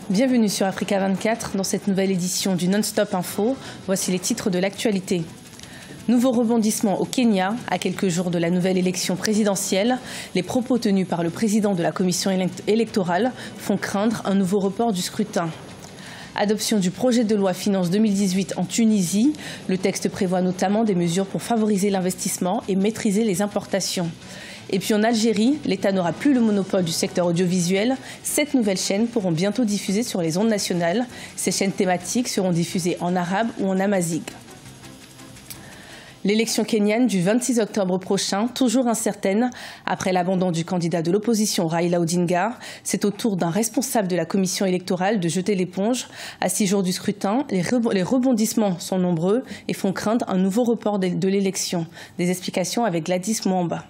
Bienvenue sur Africa 24 dans cette nouvelle édition du Non-Stop Info. Voici les titres de l'actualité. Nouveau rebondissement au Kenya, à quelques jours de la nouvelle élection présidentielle. Les propos tenus par le président de la commission électorale font craindre un nouveau report du scrutin. Adoption du projet de loi Finances 2018 en Tunisie. Le texte prévoit notamment des mesures pour favoriser l'investissement et maîtriser les importations. Et puis en Algérie, l'État n'aura plus le monopole du secteur audiovisuel. 7 nouvelles chaînes pourront bientôt diffuser sur les ondes nationales. Ces chaînes thématiques seront diffusées en arabe ou en amazigh. L'élection kenyane du 26 octobre prochain, toujours incertaine, après l'abandon du candidat de l'opposition Raila Odinga. C'est au tour d'un responsable de la commission électorale de jeter l'éponge. À 6 jours du scrutin, les rebondissements sont nombreux et font craindre un nouveau report de l'élection. Des explications avec Gladys Mwamba.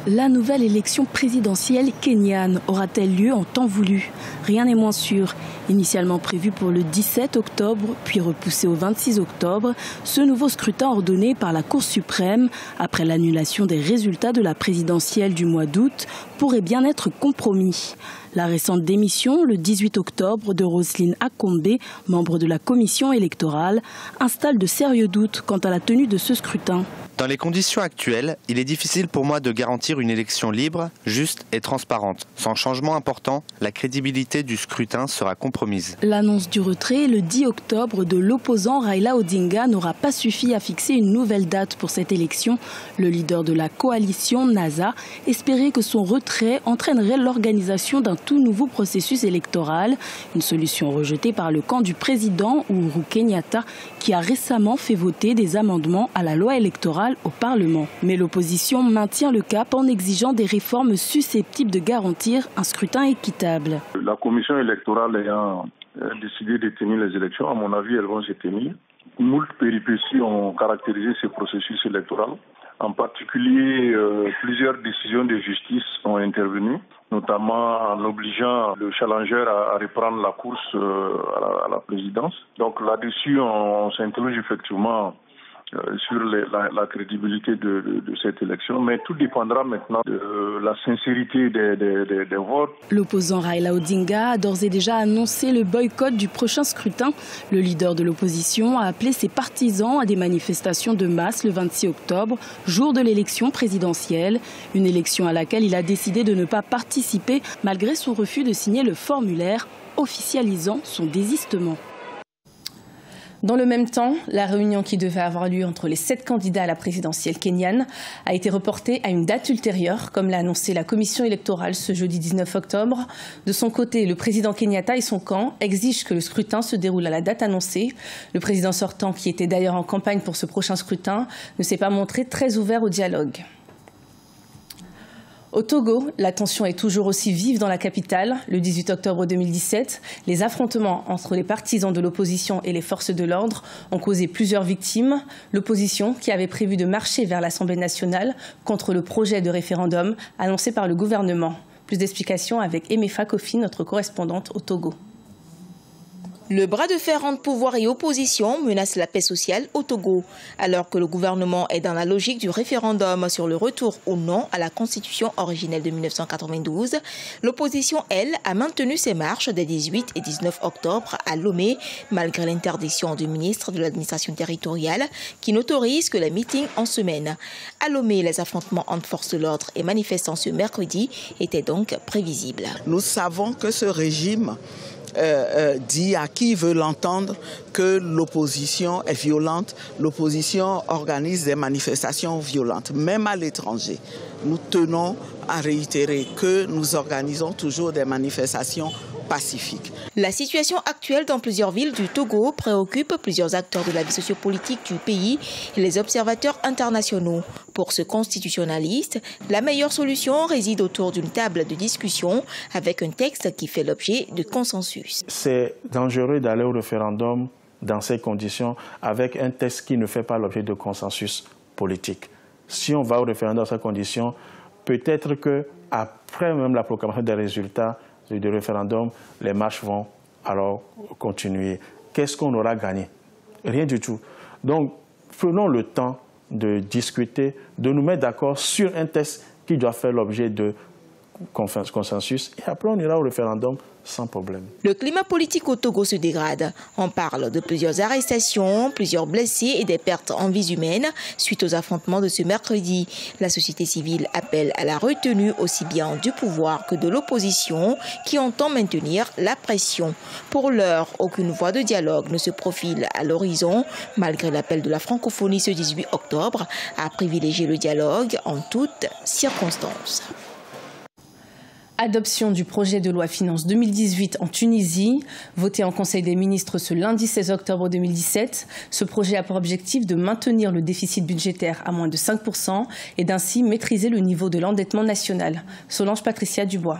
La nouvelle élection présidentielle kenyane aura-t-elle lieu en temps voulu? Rien n'est moins sûr. Initialement prévu pour le 17 octobre, puis repoussé au 26 octobre, ce nouveau scrutin ordonné par la Cour suprême, après l'annulation des résultats de la présidentielle du mois d'août, pourrait bien être compromis. La récente démission, le 18 octobre, de Roselyne Akombe, membre de la commission électorale, installe de sérieux doutes quant à la tenue de ce scrutin. Dans les conditions actuelles, il est difficile pour moi de garantir une élection libre, juste et transparente. Sans changement important, la crédibilité du scrutin sera compromise. L'annonce du retrait le 10 octobre de l'opposant Raila Odinga n'aura pas suffi à fixer une nouvelle date pour cette élection. Le leader de la coalition, NASA, espérait que son retrait entraînerait l'organisation d'un tout nouveau processus électoral. Une solution rejetée par le camp du président Uhuru Kenyatta, qui a récemment fait voter des amendements à la loi électorale au Parlement. Mais l'opposition maintient le cap en exigeant des réformes susceptibles de garantir un scrutin équitable. La commission électorale ayant décidé de tenir les élections, à mon avis, elles vont se tenir. Moult péripéties ont caractérisé ce processus électoral. En particulier, plusieurs décisions de justice ont intervenu, notamment en obligeant le challenger à reprendre la course à la présidence. Donc là-dessus, on s'interroge effectivement sur la crédibilité de cette élection, mais tout dépendra maintenant de la sincérité des votes. L'opposant Raila Odinga a d'ores et déjà annoncé le boycott du prochain scrutin. Le leader de l'opposition a appelé ses partisans à des manifestations de masse le 26 octobre, jour de l'élection présidentielle. Une élection à laquelle il a décidé de ne pas participer malgré son refus de signer le formulaire officialisant son désistement. Dans le même temps, la réunion qui devait avoir lieu entre les 7 candidats à la présidentielle kenyane a été reportée à une date ultérieure, comme l'a annoncé la commission électorale ce jeudi 19 octobre. De son côté, le président Kenyatta et son camp exigent que le scrutin se déroule à la date annoncée. Le président sortant, qui était d'ailleurs en campagne pour ce prochain scrutin, ne s'est pas montré très ouvert au dialogue. Au Togo, la tension est toujours aussi vive dans la capitale. Le 18 octobre 2017, les affrontements entre les partisans de l'opposition et les forces de l'ordre ont causé plusieurs victimes. L'opposition, qui avait prévu de marcher vers l'Assemblée nationale contre le projet de référendum annoncé par le gouvernement. Plus d'explications avec Emefa Kofi, notre correspondante au Togo. Le bras de fer entre pouvoir et opposition menace la paix sociale au Togo. Alors que le gouvernement est dans la logique du référendum sur le retour ou non à la constitution originelle de 1992, l'opposition, elle, a maintenu ses marches des 18 et 19 octobre à Lomé, malgré l'interdiction du ministre de l'administration territoriale qui n'autorise que les meetings en semaine. À Lomé, les affrontements entre forces de l'ordre et manifestants ce mercredi étaient donc prévisibles. Nous savons que ce régime dit à qui veut l'entendre que l'opposition est violente, l'opposition organise des manifestations violentes, même à l'étranger. Nous tenons à réitérer que nous organisons toujours des manifestations pacifiques. La situation actuelle dans plusieurs villes du Togo préoccupe plusieurs acteurs de la vie sociopolitique du pays et les observateurs internationaux. Pour ce constitutionnaliste, la meilleure solution réside autour d'une table de discussion avec un texte qui fait l'objet de consensus. C'est dangereux d'aller au référendum dans ces conditions avec un texte qui ne fait pas l'objet de consensus politique. Si on va au référendum dans ces conditions, peut-être qu'après même la proclamation des résultats du référendum, les marches vont alors continuer. Qu'est-ce qu'on aura gagné? Rien du tout. Donc, prenons le temps de discuter, de nous mettre d'accord sur un texte qui doit faire l'objet de consensus et après on ira au référendum sans problème. Le climat politique au Togo se dégrade. On parle de plusieurs arrestations, plusieurs blessés et des pertes en vies humaines suite aux affrontements de ce mercredi. La société civile appelle à la retenue aussi bien du pouvoir que de l'opposition qui entend maintenir la pression. Pour l'heure, aucune voie de dialogue ne se profile à l'horizon, malgré l'appel de la francophonie ce 18 octobre à privilégier le dialogue en toutes circonstances. Adoption du projet de loi Finances 2018 en Tunisie, voté en Conseil des ministres ce lundi 16 octobre 2017. Ce projet a pour objectif de maintenir le déficit budgétaire à moins de 5% et d'ainsi maîtriser le niveau de l'endettement national. Solange Patricia Dubois.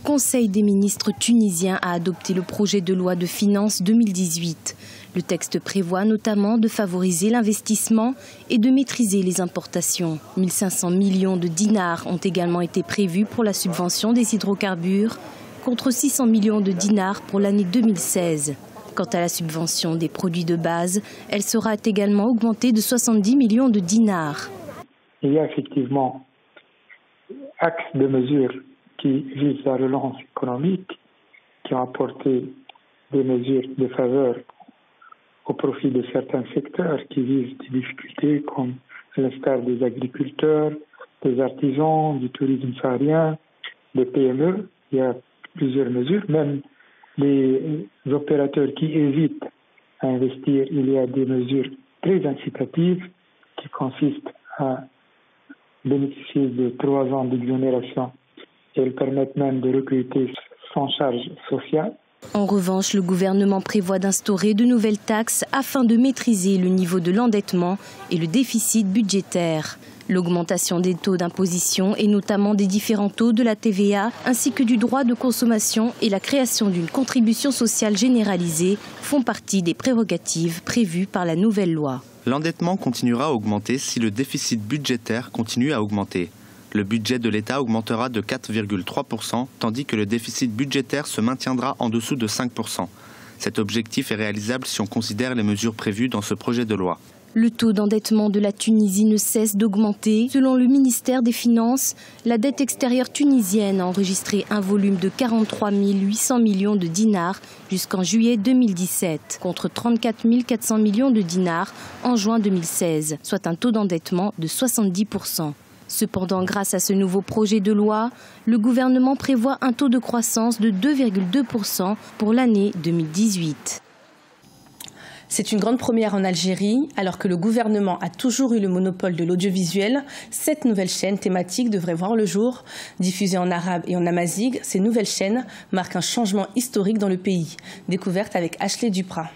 Conseil des ministres tunisien a adopté le projet de loi de finances 2018. Le texte prévoit notamment de favoriser l'investissement et de maîtriser les importations. 1500 millions de dinars ont également été prévus pour la subvention des hydrocarbures, contre 600 millions de dinars pour l'année 2016. Quant à la subvention des produits de base, elle sera également augmentée de 70 millions de dinars. Il y a effectivement axe de mesures qui visent la relance économique, qui ont apporté des mesures de faveur au profit de certains secteurs qui vivent des difficultés, comme l'instar des agriculteurs, des artisans, du tourisme saharien, des PME. Il y a plusieurs mesures, même les opérateurs qui hésitent à investir, il y a des mesures très incitatives qui consistent à bénéficier de 3 ans d'exonération et elles permettent même de recruter sans charge sociale. En revanche, le gouvernement prévoit d'instaurer de nouvelles taxes afin de maîtriser le niveau de l'endettement et le déficit budgétaire. L'augmentation des taux d'imposition et notamment des différents taux de la TVA ainsi que du droit de consommation et la création d'une contribution sociale généralisée font partie des prérogatives prévues par la nouvelle loi. L'endettement continuera à augmenter si le déficit budgétaire continue à augmenter. Le budget de l'État augmentera de 4,3%, tandis que le déficit budgétaire se maintiendra en dessous de 5%. Cet objectif est réalisable si on considère les mesures prévues dans ce projet de loi. Le taux d'endettement de la Tunisie ne cesse d'augmenter. Selon le ministère des Finances, la dette extérieure tunisienne a enregistré un volume de 43 800 millions de dinars jusqu'en juillet 2017, contre 34 400 millions de dinars en juin 2016, soit un taux d'endettement de 70%. Cependant, grâce à ce nouveau projet de loi, le gouvernement prévoit un taux de croissance de 2,2% pour l'année 2018. C'est une grande première en Algérie. Alors que le gouvernement a toujours eu le monopole de l'audiovisuel, 7 nouvelles chaînes thématiques devraient voir le jour. Diffusées en arabe et en amazigh, ces nouvelles chaînes marquent un changement historique dans le pays. Découverte avec Ashley Duprat.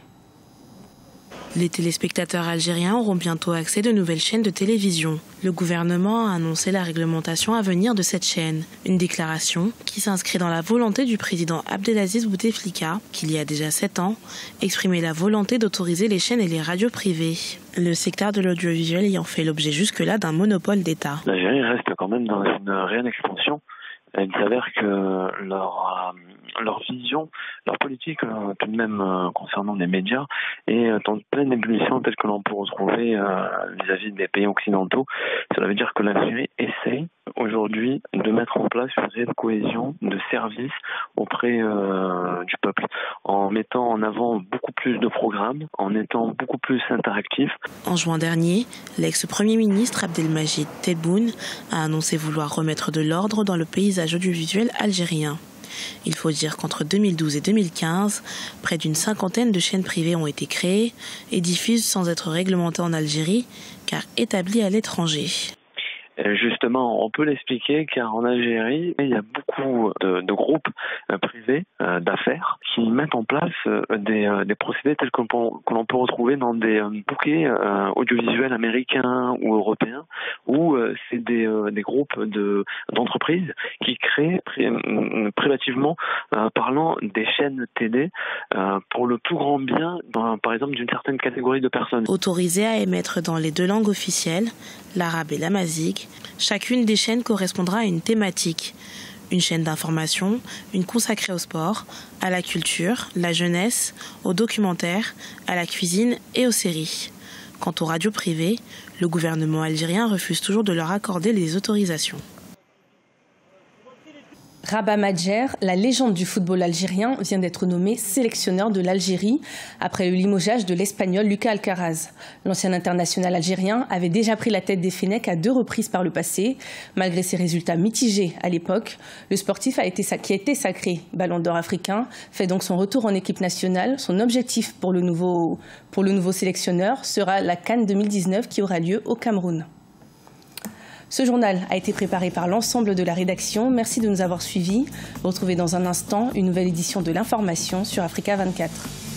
Les téléspectateurs algériens auront bientôt accès de nouvelles chaînes de télévision. Le gouvernement a annoncé la réglementation à venir de cette chaîne. Une déclaration qui s'inscrit dans la volonté du président Abdelaziz Bouteflika, qui il y a déjà 7 ans, exprimait la volonté d'autoriser les chaînes et les radios privées. Le secteur de l'audiovisuel ayant fait l'objet jusque-là d'un monopole d'État. L'Algérie reste quand même dans une réelle expansion. Il s'avère que leur vision, leur politique tout de même concernant les médias est en pleine ébullition telle que l'on peut retrouver vis-à-vis des pays occidentaux. Cela veut dire que l'Algérie essaie aujourd'hui de mettre en place une réelle cohésion de services auprès du peuple, en mettant en avant beaucoup plus de programmes, en étant beaucoup plus interactif. En juin dernier, l'ex-premier ministre Abdelmajid Tebboune a annoncé vouloir remettre de l'ordre dans le paysage audiovisuel algérien. Il faut dire qu'entre 2012 et 2015, près d'une 50aine de chaînes privées ont été créées et diffusent sans être réglementées en Algérie, car établies à l'étranger. Justement, on peut l'expliquer car en Algérie, il y a beaucoup de groupes privés d'affaires qui mettent en place des procédés tels que l'on peut retrouver dans des bouquets audiovisuels américains ou européens, où c'est des groupes d'entreprises qui créent privativement parlant des chaînes télé pour le plus grand bien, par exemple, d'une certaine catégorie de personnes. Autorisées à émettre dans les 2 langues officielles, l'arabe et l'amazigh, chacune des chaînes correspondra à une thématique. Une chaîne d'information, une consacrée au sport, à la culture, la jeunesse, aux documentaires, à la cuisine et aux séries. Quant aux radios privées, le gouvernement algérien refuse toujours de leur accorder les autorisations. Rabah Madjer, la légende du football algérien, vient d'être nommé sélectionneur de l'Algérie après le limogeage de l'Espagnol Lucas Alcaraz. L'ancien international algérien avait déjà pris la tête des Fennecs à 2 reprises par le passé. Malgré ses résultats mitigés à l'époque, le sportif qui a été sacré Ballon d'Or africain fait donc son retour en équipe nationale. Son objectif pour le nouveau sélectionneur sera la CAN 2019 qui aura lieu au Cameroun. Ce journal a été préparé par l'ensemble de la rédaction. Merci de nous avoir suivis. Retrouvez dans un instant une nouvelle édition de l'information sur Africa 24.